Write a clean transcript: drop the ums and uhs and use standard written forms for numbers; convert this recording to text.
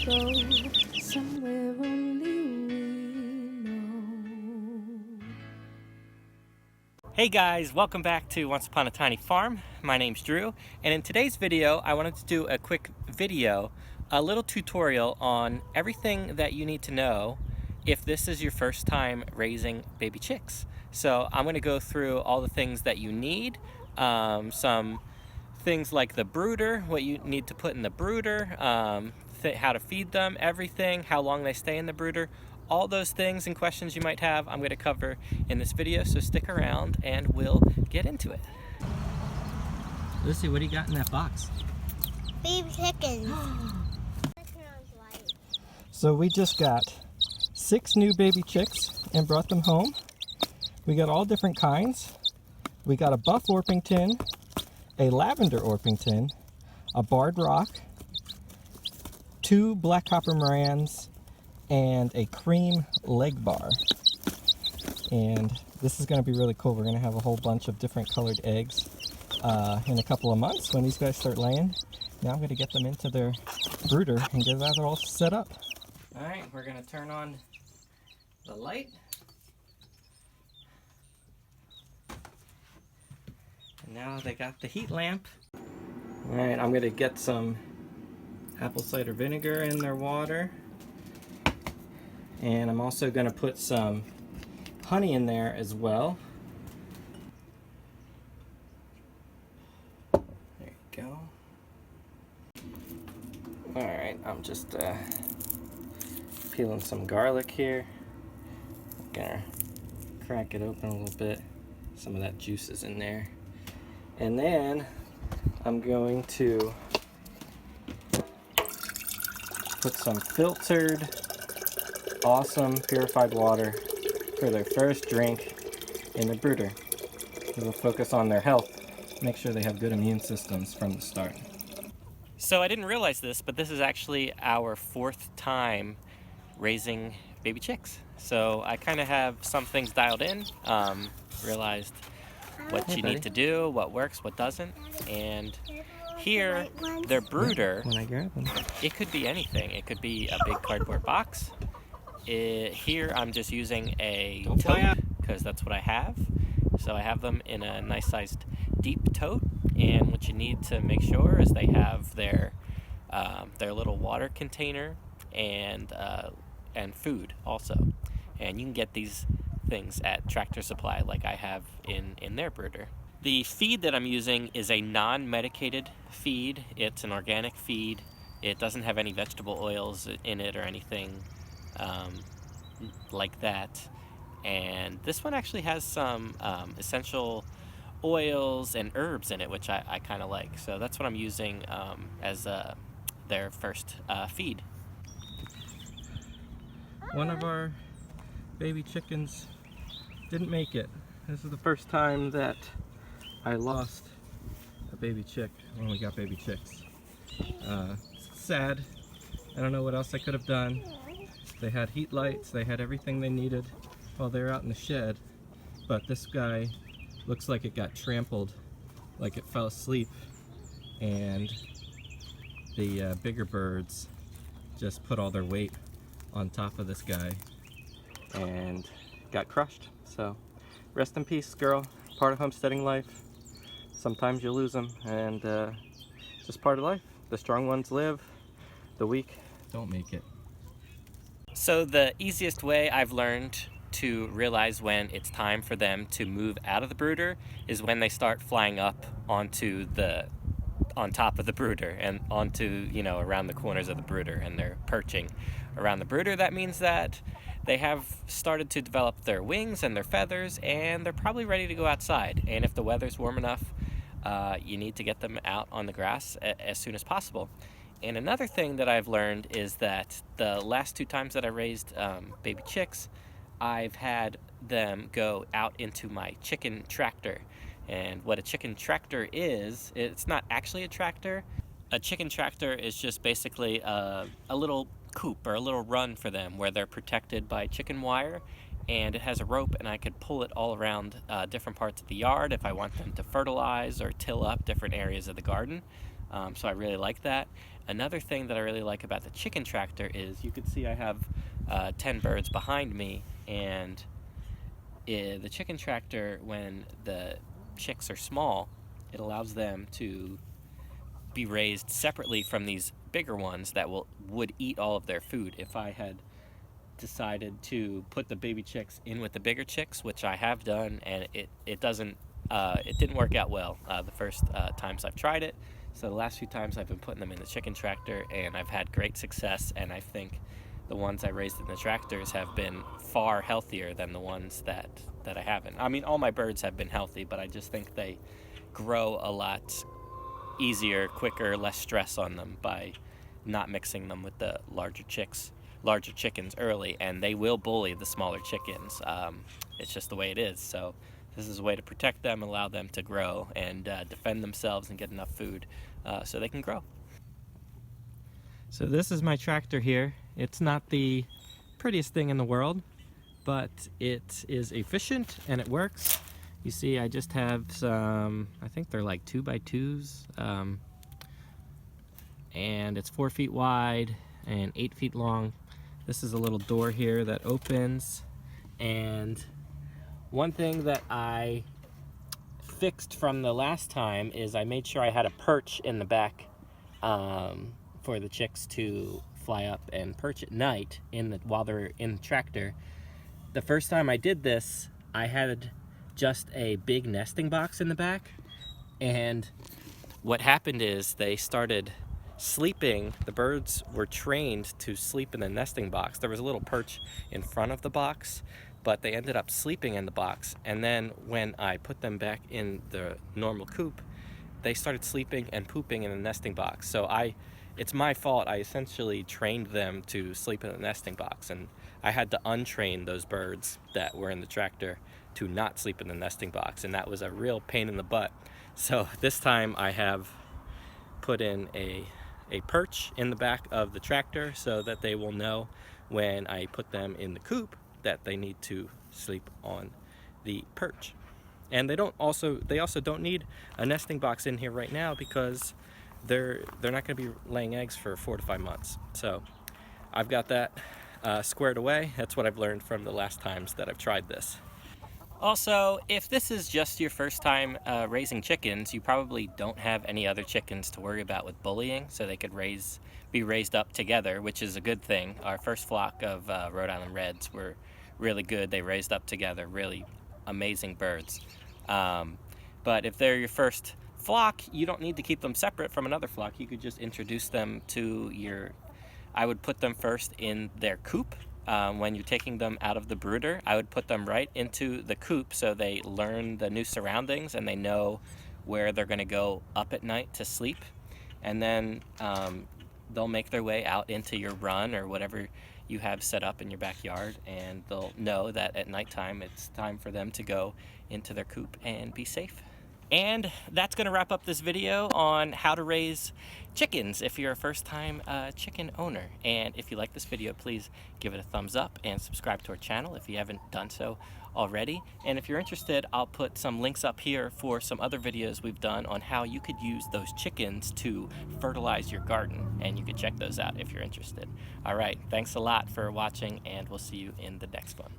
go somewhere only we know. Hey guys, welcome back to Once Upon a Tiny Farm. My name's Drew, and in today's video I wanted to do a quick video, a little tutorial on everything that you need to know if this is your first time raising baby chicks. So I'm going to go through all the things that you need, some things like the brooder, what you need to put in the brooder, how to feed them, everything, how long they stay in the brooder. All those things and questions you might have, I'm going to cover in this video, so stick around and we'll get into it. Lucy, what do you got in that box? Baby chickens. So we just got 6 new baby chicks and brought them home. We got all different kinds. We got a buff Orpington, a lavender Orpington, a barred rock, 2 black copper Morans, and a cream leg bar. And this is going to be really cool. We're going to have a whole bunch of different colored eggs in a couple of months when these guys start laying. Now I'm going to get them into their brooder and get that all set up. Alright, we're going to turn on the light. And now they got the heat lamp. Alright, I'm going to get some apple cider vinegar in their water. And I'm also going to put some honey in there as well. There you go. Alright, I'm just peeling some garlic here. I'm gonna crack it open a little bit. Some of that juice is in there. And then I'm going to put some filtered, awesome purified water for their first drink in the brooder. We'll focus on their health, make sure they have good immune systems from the start. So I didn't realize this, but this is actually our 4th time raising baby chicks. So I kind of have some things dialed in, realized what you need to do, what works, what doesn't, and here, their brooder, When I grab them. it could be anything. It could be a big cardboard box. Here I'm just using a tote because that's what I have. So I have them in a nice sized deep tote, and what you need to make sure is they have their little water container and food also. And you can get these things at Tractor Supply like I have in their brooder. The feed that I'm using is a non-medicated feed. It's an organic feed. It doesn't have any vegetable oils in it or anything like that. And this one actually has some essential oils and herbs in it, which I kind of like. So that's what I'm using as their first feed. One of our baby chickens didn't make it. This is the first time that I lost a baby chick when we got baby chicks. Sad. I don't know what else I could have done. They had heat lights, they had everything they needed while they were out in the shed, but this guy looks like it got trampled, like it fell asleep, and the bigger birds just put all their weight on top of this guy and got crushed. So rest in peace, girl. Part of homesteading life. Sometimes you lose them, and it's just part of life. The strong ones live, the weak don't make it. So the easiest way I've learned to realize when it's time for them to move out of the brooder is when they start flying up on top of the brooder and onto, around the corners of the brooder, and they're perching around the brooder. That means that they have started to develop their wings and their feathers, and they're probably ready to go outside. And if the weather's warm enough, you need to get them out on the grass as soon as possible. And another thing that I've learned is that the last 2 times that I raised baby chicks, I've had them go out into my chicken tractor. And what a chicken tractor is, it's not actually a tractor. A chicken tractor is just basically a little coop or a little run for them where they're protected by chicken wire, and it has a rope, and I could pull it all around different parts of the yard if I want them to fertilize or till up different areas of the garden. So I really like that. Another thing that I really like about the chicken tractor is you can see I have 10 birds behind me, and the chicken tractor, when the chicks are small, it allows them to be raised separately from these bigger ones that would eat all of their food. If I had decided to put the baby chicks in with the bigger chicks, which I have done, and it didn't work out well the first times I've tried it. So the last few times I've been putting them in the chicken tractor, and I've had great success, and I think the ones I raised in the tractors have been far healthier than the ones that I haven't. I mean, all my birds have been healthy, but I just think they grow a lot easier, quicker, less stress on them by not mixing them with the larger chickens early, and they will bully the smaller chickens. It's just the way it is. So this is a way to protect them, allow them to grow and defend themselves and get enough food so they can grow. So this is my tractor here. It's not the prettiest thing in the world, but it is efficient and it works. You see, I just have some, I think they're like 2x2s, and it's 4 feet wide and 8 feet long. This is a little door here that opens, and one thing that I fixed from the last time is I made sure I had a perch in the back for the chicks to fly up and perch at night while they're in the tractor. The first time I did this, I had just a big nesting box in the back, and what happened is they started sleeping. The birds were trained to sleep in the nesting box. There was a little perch in front of the box, but they ended up sleeping in the box, and then when I put them back in the normal coop, they started sleeping and pooping in the nesting box. So it's my fault. I essentially trained them to sleep in the nesting box, and I had to untrain those birds that were in the tractor to not sleep in the nesting box, and that was a real pain in the butt. So this time I have put in a perch in the back of the tractor so that they will know when I put them in the coop that they need to sleep on the perch. And they also don't need a nesting box in here right now because they're not going to be laying eggs for 4 to 5 months. So I've got that squared away. That's what I've learned from the last times that I've tried this. Also, if this is just your first time raising chickens, you probably don't have any other chickens to worry about with bullying, so they could be raised up together, which is a good thing. Our first flock of Rhode Island Reds were really good. They raised up together, really amazing birds. But if they're your first flock, you don't need to keep them separate from another flock. You could just introduce them to I would put them first in their coop. When you're taking them out of the brooder, I would put them right into the coop so they learn the new surroundings and they know where they're going to go up at night to sleep. And then they'll make their way out into your run or whatever you have set up in your backyard, and they'll know that at nighttime it's time for them to go into their coop and be safe. And that's going to wrap up this video on how to raise chickens if you're a first-time chicken owner. And if you like this video, please give it a thumbs up and subscribe to our channel if you haven't done so already. And if you're interested, I'll put some links up here for some other videos we've done on how you could use those chickens to fertilize your garden, and you could check those out if you're interested. All right, thanks a lot for watching, and we'll see you in the next one.